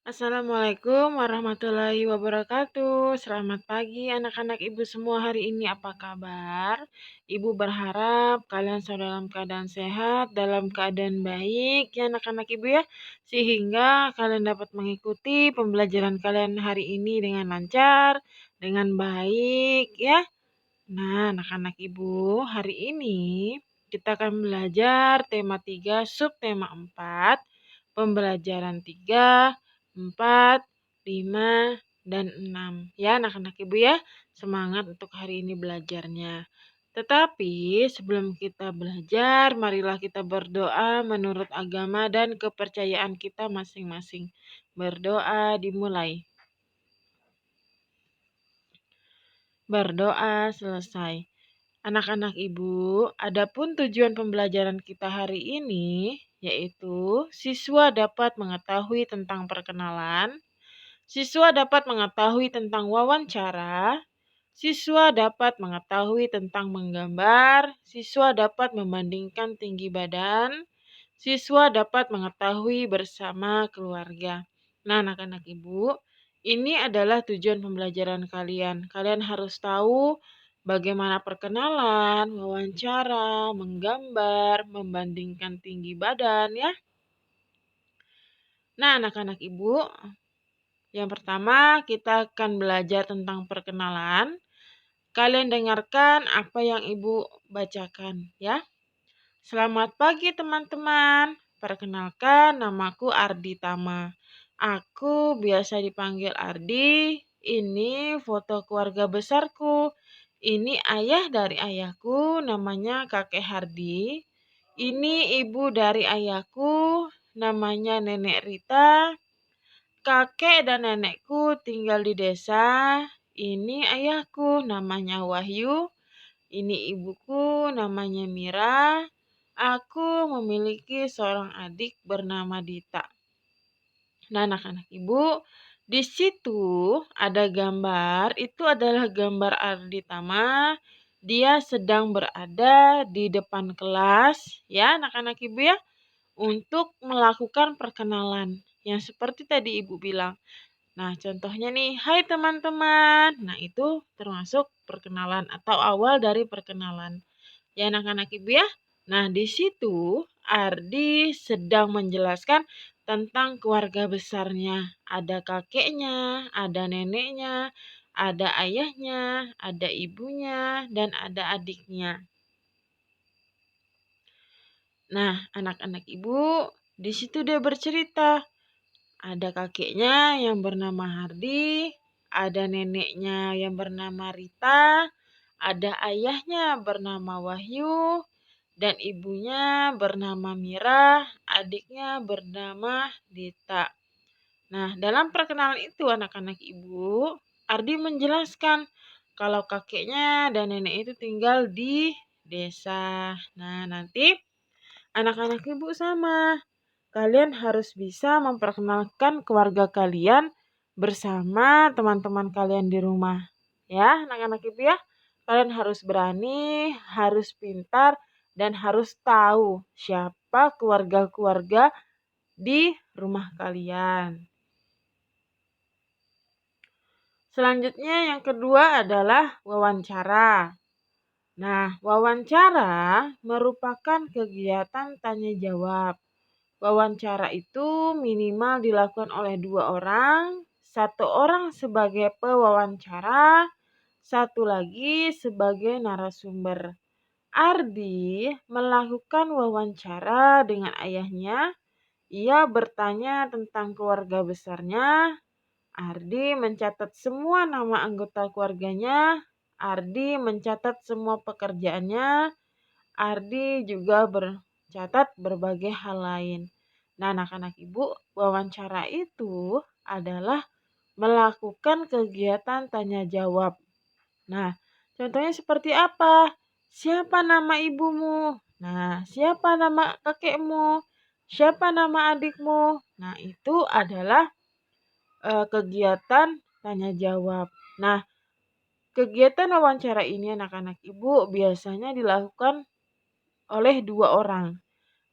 Assalamualaikum warahmatullahi wabarakatuh. Selamat pagi anak-anak ibu semua hari ini apa kabar? Ibu berharap kalian selalu dalam keadaan sehat, dalam keadaan baik ya anak-anak ibu ya. Sehingga kalian dapat mengikuti pembelajaran kalian hari ini dengan lancar, dengan baik ya. Nah anak-anak ibu hari ini kita akan belajar tema 3, subtema 4, pembelajaran 3, 4, 5, dan 6. Ya anak-anak ibu ya, semangat untuk hari ini belajarnya. Tetapi sebelum kita belajar, marilah kita berdoa menurut agama dan kepercayaan kita masing-masing. Berdoa dimulai. Berdoa selesai. Anak-anak ibu, adapun tujuan pembelajaran kita hari ini yaitu siswa dapat mengetahui tentang perkenalan, siswa dapat mengetahui tentang wawancara, siswa dapat mengetahui tentang menggambar, siswa dapat membandingkan tinggi badan, siswa dapat mengetahui bersama keluarga. Nah, anak-anak ibu, ini adalah tujuan pembelajaran kalian. Kalian harus tahu bagaimana perkenalan, wawancara, menggambar, membandingkan tinggi badan ya. Nah, anak-anak ibu, yang pertama kita akan belajar tentang perkenalan. Kalian dengarkan apa yang ibu bacakan ya. Selamat pagi teman-teman. Perkenalkan namaku Ardi Tama. Aku biasa dipanggil Ardi. Ini foto keluarga besarku. Ini ayah dari ayahku namanya Kakek Hardi. Ini ibu dari ayahku namanya Nenek Rita. Kakek dan nenekku tinggal di desa. Ini ayahku namanya Wahyu. Ini ibuku namanya Mira. Aku memiliki seorang adik bernama Dita. Nah, anak-anak ibu, di situ ada gambar. Itu adalah gambar Ardi Tama. Dia sedang berada di depan kelas, ya, anak-anak ibu ya, untuk melakukan perkenalan. Yang seperti tadi ibu bilang. Nah, contohnya nih, hai teman-teman. Nah, itu termasuk perkenalan atau awal dari perkenalan. Ya anak-anak ibu ya. Nah di situ Ardi sedang menjelaskan tentang keluarga besarnya. Ada kakeknya, ada neneknya, ada ayahnya, ada ibunya, dan ada adiknya. Nah anak-anak ibu di situ dia bercerita. Ada kakeknya yang bernama Hardi, ada neneknya yang bernama Rita, ada ayahnya bernama Wahyu, dan ibunya bernama Mira, adiknya bernama Dita. Nah, dalam perkenalan itu anak-anak ibu, Ardi menjelaskan kalau kakeknya dan nenek itu tinggal di desa. Nah, nanti anak-anak ibu sama. Kalian harus bisa memperkenalkan keluarga kalian bersama teman-teman kalian di rumah. Ya, anak-anak ibu ya. Kalian harus berani, harus pintar, dan harus tahu siapa keluarga-keluarga di rumah kalian. Selanjutnya yang kedua adalah wawancara. Nah, wawancara merupakan kegiatan tanya jawab. Wawancara itu minimal dilakukan oleh 2 orang, 1 orang sebagai pewawancara, 1 lagi sebagai narasumber. Ardi melakukan wawancara dengan ayahnya. Ia bertanya tentang keluarga besarnya. Ardi mencatat semua nama anggota keluarganya. Ardi mencatat semua pekerjaannya. Ardi juga mencatat berbagai hal lain. Nah, anak-anak ibu, wawancara itu adalah melakukan kegiatan tanya jawab. Nah, contohnya seperti apa? Siapa nama ibumu? Nah, siapa nama kakekmu? Siapa nama adikmu? Nah, itu adalah kegiatan tanya jawab. Nah, kegiatan wawancara ini anak-anak ibu biasanya dilakukan oleh 2 orang.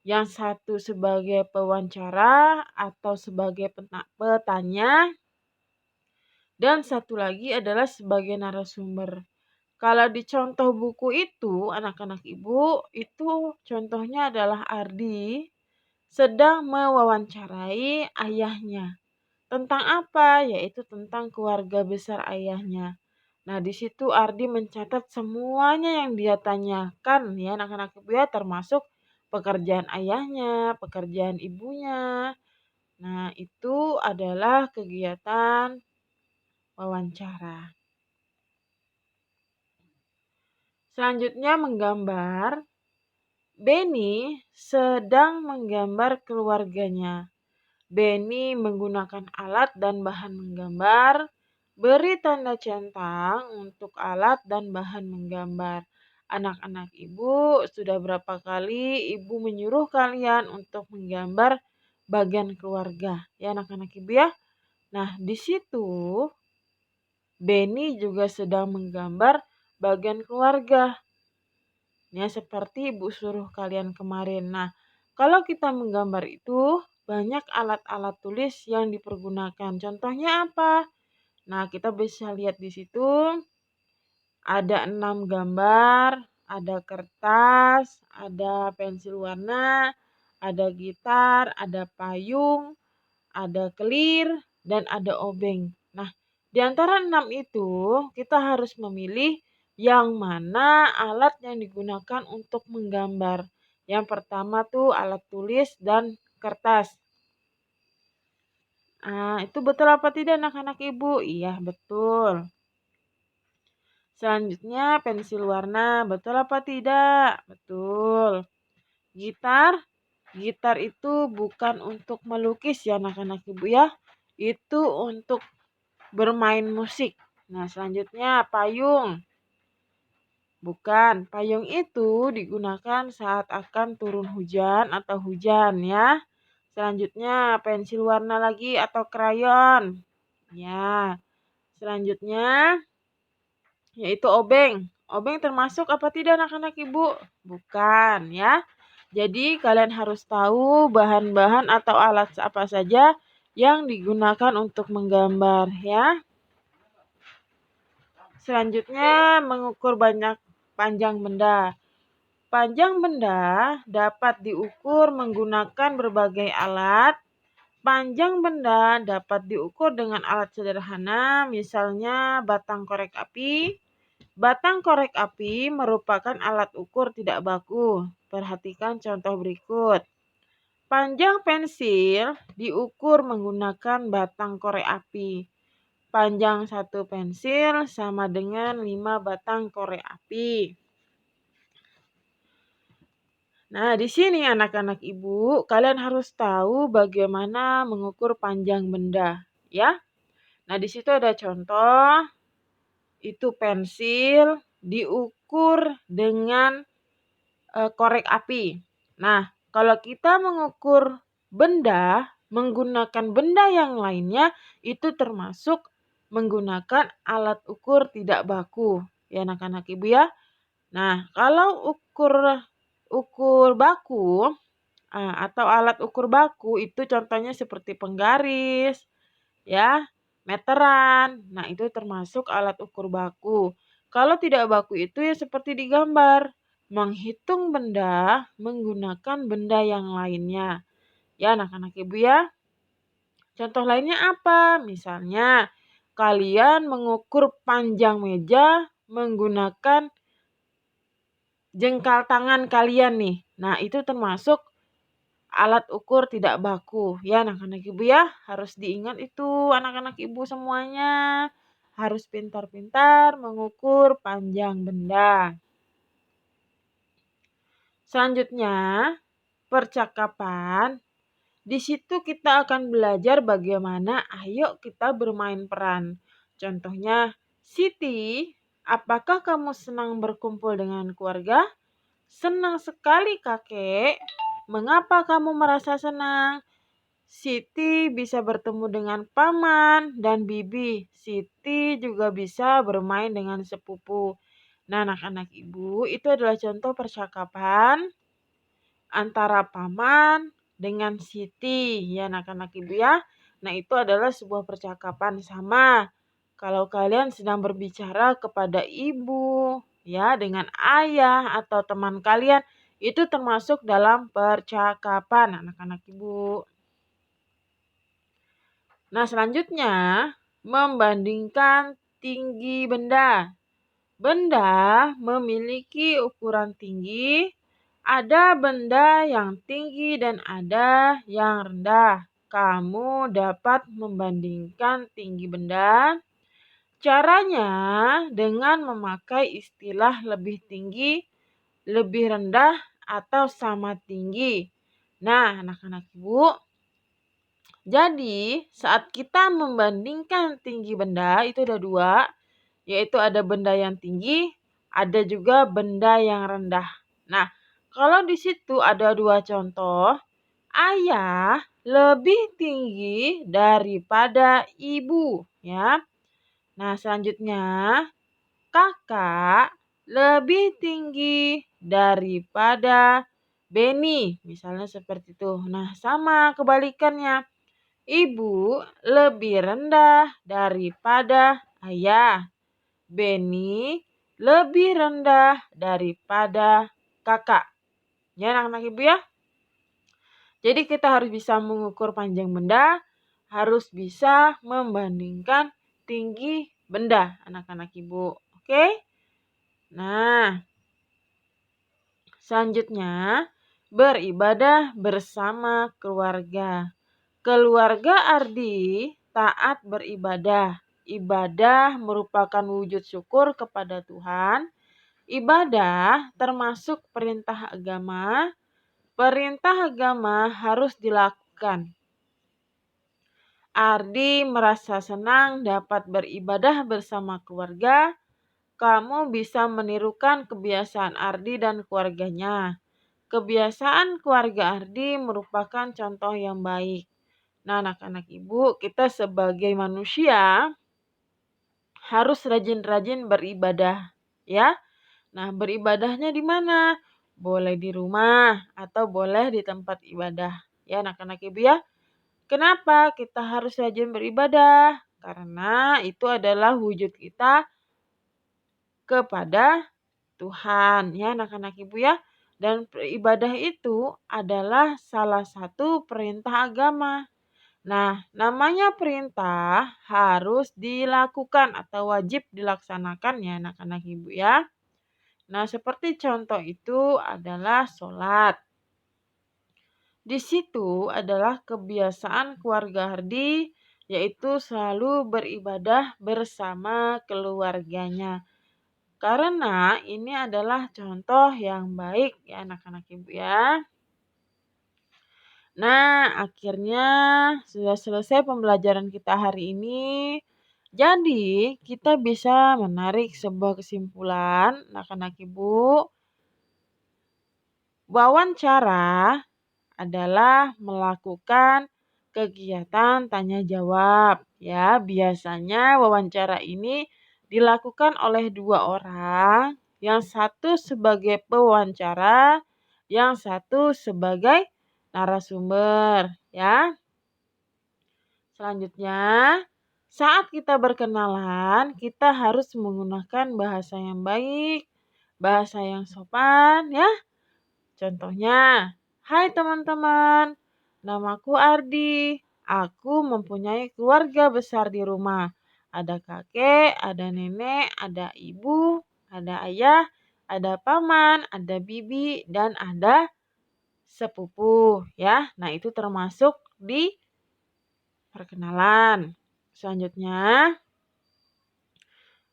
Yang satu sebagai pewawancara atau sebagai petanya, dan satu lagi adalah sebagai narasumber. Kalau di contoh buku itu, anak-anak ibu, itu contohnya adalah Ardi sedang mewawancarai ayahnya. Tentang apa? Yaitu tentang keluarga besar ayahnya. Nah, di situ Ardi mencatat semuanya yang dia tanyakan ya anak-anak ibu ya, termasuk pekerjaan ayahnya, pekerjaan ibunya. Nah, itu adalah kegiatan wawancara. Selanjutnya menggambar. Benny sedang menggambar keluarganya. Benny menggunakan alat dan bahan menggambar. Beri tanda centang untuk alat dan bahan menggambar. Anak-anak ibu, sudah berapa kali ibu menyuruh kalian untuk menggambar bagian keluarga? Ya anak-anak ibu ya. Nah, di situ Benny juga sedang menggambar bagian keluarga. Ya, seperti ibu suruh kalian kemarin. Nah, kalau kita menggambar itu banyak alat-alat tulis yang dipergunakan. Contohnya apa? Nah, kita bisa lihat di situ ada 6 gambar, ada kertas, ada pensil warna, ada gitar, ada payung, ada kelir, dan ada obeng. Nah, di antara 6 itu kita harus memilih yang mana alat yang digunakan untuk menggambar. Yang pertama tuh alat tulis dan kertas. Itu betul apa tidak anak-anak ibu? Iya, betul. Selanjutnya pensil warna, betul apa tidak? Betul. Gitar, gitar itu bukan untuk melukis ya anak-anak ibu ya. Itu untuk bermain musik. Nah, selanjutnya payung. Bukan, payung itu digunakan saat akan turun hujan atau hujan ya. Selanjutnya pensil warna lagi atau krayon. Ya. Selanjutnya yaitu obeng. Obeng termasuk apa tidak anak-anak ibu? Bukan ya. Jadi kalian harus tahu bahan-bahan atau alat apa saja yang digunakan untuk menggambar ya. Selanjutnya mengukur banyak panjang benda. Panjang benda dapat diukur menggunakan berbagai alat. Panjang benda dapat diukur dengan alat sederhana, misalnya batang korek api. Batang korek api merupakan alat ukur tidak baku. Perhatikan contoh berikut. Panjang pensil diukur menggunakan batang korek api. Panjang satu pensil sama dengan 5 batang korek api. Nah, di sini anak-anak ibu, kalian harus tahu bagaimana mengukur panjang benda, ya. Nah, di situ ada contoh, itu pensil diukur dengan korek api. Nah, kalau kita mengukur benda menggunakan benda yang lainnya, itu termasuk menggunakan alat ukur tidak baku, ya anak-anak ibu ya. Nah, kalau ukur baku atau alat ukur baku itu contohnya seperti penggaris, ya, meteran. Nah, itu termasuk alat ukur baku. Kalau tidak baku itu ya seperti digambar, menghitung benda menggunakan benda yang lainnya. Ya, anak-anak ibu ya. Contoh lainnya apa? Misalnya, kalian mengukur panjang meja menggunakan jengkal tangan kalian nih. Nah, itu termasuk alat ukur tidak baku. Ya anak-anak ibu ya, harus diingat itu anak-anak ibu semuanya. Harus pintar-pintar mengukur panjang benda. Selanjutnya, percakapan. Di situ kita akan belajar bagaimana ayo kita bermain peran. Contohnya, Siti, apakah kamu senang berkumpul dengan keluarga? Senang sekali kakek. Mengapa kamu merasa senang? Siti bisa bertemu dengan paman dan bibi. Siti juga bisa bermain dengan sepupu. Nah, anak-anak ibu, itu adalah contoh percakapan antara paman dengan Siti, ya anak-anak ibu ya. Nah, itu adalah sebuah percakapan sama. Kalau kalian sedang berbicara kepada ibu, ya, dengan ayah atau teman kalian, itu termasuk dalam percakapan anak-anak ibu. Nah, selanjutnya membandingkan tinggi benda. Benda memiliki ukuran tinggi, ada benda yang tinggi dan ada yang rendah. Kamu dapat membandingkan tinggi benda. Caranya dengan memakai istilah lebih tinggi, lebih rendah, atau sama tinggi. Nah, anak-anak ibu, jadi saat kita membandingkan tinggi benda itu ada dua, yaitu ada benda yang tinggi, ada juga benda yang rendah. Nah, kalau di situ ada dua contoh, ayah lebih tinggi daripada ibu, ya. Nah, selanjutnya kakak lebih tinggi daripada Beni, misalnya seperti itu. Nah, sama kebalikannya. Ibu lebih rendah daripada ayah. Beni lebih rendah daripada kakak. Ya anak-anak ibu ya. Jadi kita harus bisa mengukur panjang benda, harus bisa membandingkan tinggi benda anak-anak ibu. Oke? Nah, selanjutnya beribadah bersama keluarga. Keluarga Ardi taat beribadah. Ibadah merupakan wujud syukur kepada Tuhan. Ibadah termasuk perintah agama. Perintah agama harus dilakukan. Ardi merasa senang dapat beribadah bersama keluarga. Kamu bisa menirukan kebiasaan Ardi dan keluarganya. Kebiasaan keluarga Ardi merupakan contoh yang baik. Nah, anak-anak ibu, kita sebagai manusia harus rajin-rajin beribadah, ya. Nah, beribadahnya di mana? Boleh di rumah atau boleh di tempat ibadah, ya anak-anak ibu ya. Kenapa kita harus rajin beribadah? Karena itu adalah wujud kita kepada Tuhan, ya anak-anak ibu ya. Dan ibadah itu adalah salah satu perintah agama. Nah, namanya perintah harus dilakukan atau wajib dilaksanakan ya anak-anak ibu ya. Nah, seperti contoh itu adalah sholat. Di situ adalah kebiasaan keluarga Hardi, yaitu selalu beribadah bersama keluarganya. Karena ini adalah contoh yang baik ya anak-anak ibu ya. Nah, akhirnya sudah selesai pembelajaran kita hari ini. Jadi, kita bisa menarik sebuah kesimpulan, anak-anak ibu. Wawancara adalah melakukan kegiatan tanya jawab. Ya, biasanya wawancara ini dilakukan oleh dua orang, yang satu sebagai pewawancara, yang satu sebagai narasumber, ya. Selanjutnya, saat kita berkenalan, kita harus menggunakan bahasa yang baik, bahasa yang sopan, ya. Contohnya, hai teman-teman, namaku Ardi. Aku mempunyai keluarga besar di rumah. Ada kakek, ada nenek, ada ibu, ada ayah, ada paman, ada bibi, dan ada sepupu, ya. Nah, itu termasuk di perkenalan. Selanjutnya,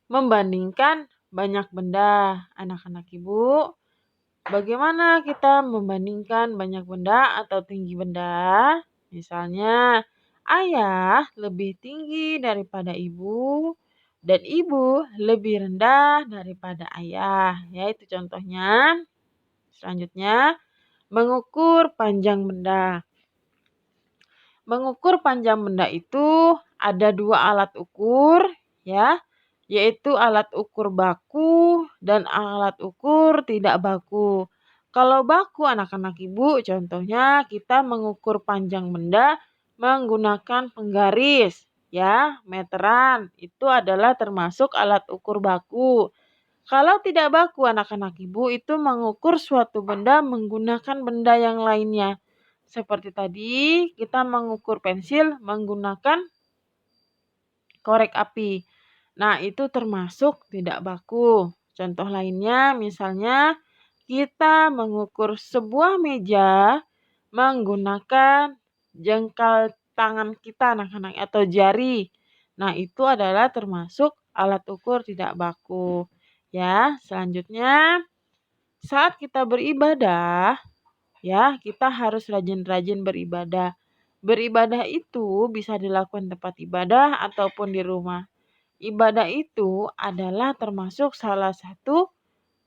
membandingkan banyak benda. Anak-anak ibu, bagaimana kita membandingkan banyak benda atau tinggi benda? Misalnya, ayah lebih tinggi daripada ibu dan ibu lebih rendah daripada ayah. Ya, itu contohnya. Selanjutnya, mengukur panjang benda. Mengukur panjang benda itu ada dua alat ukur, ya, yaitu alat ukur baku dan alat ukur tidak baku. Kalau baku anak-anak ibu, contohnya kita mengukur panjang benda menggunakan penggaris, ya, meteran. Itu adalah termasuk alat ukur baku. Kalau tidak baku anak-anak ibu itu mengukur suatu benda menggunakan benda yang lainnya. Seperti tadi kita mengukur pensil menggunakan korek api. Nah, itu termasuk tidak baku. Contoh lainnya misalnya kita mengukur sebuah meja menggunakan jengkal tangan kita anak-anak atau jari. Nah, itu adalah termasuk alat ukur tidak baku. Ya, selanjutnya saat kita beribadah, ya, kita harus rajin-rajin beribadah. Beribadah itu bisa dilakukan tempat ibadah ataupun di rumah. Ibadah itu adalah termasuk salah satu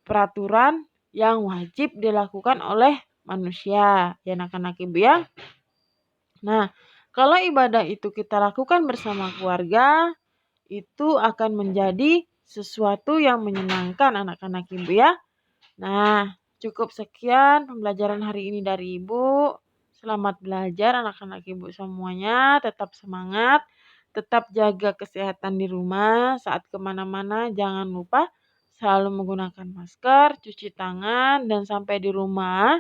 peraturan yang wajib dilakukan oleh manusia. Ya anak-anak ibu ya. Nah, kalau ibadah itu kita lakukan bersama keluarga, itu akan menjadi sesuatu yang menyenangkan anak-anak ibu ya. Nah, cukup sekian pembelajaran hari ini dari ibu. Selamat belajar anak-anak ibu semuanya. Tetap semangat. Tetap jaga kesehatan di rumah. Saat kemana-mana jangan lupa selalu menggunakan masker, cuci tangan, dan sampai di rumah.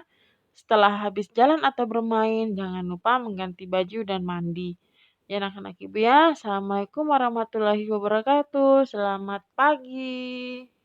Setelah habis jalan atau bermain, jangan lupa mengganti baju dan mandi. Ya anak-anak ibu ya. Assalamualaikum warahmatullahi wabarakatuh. Selamat pagi.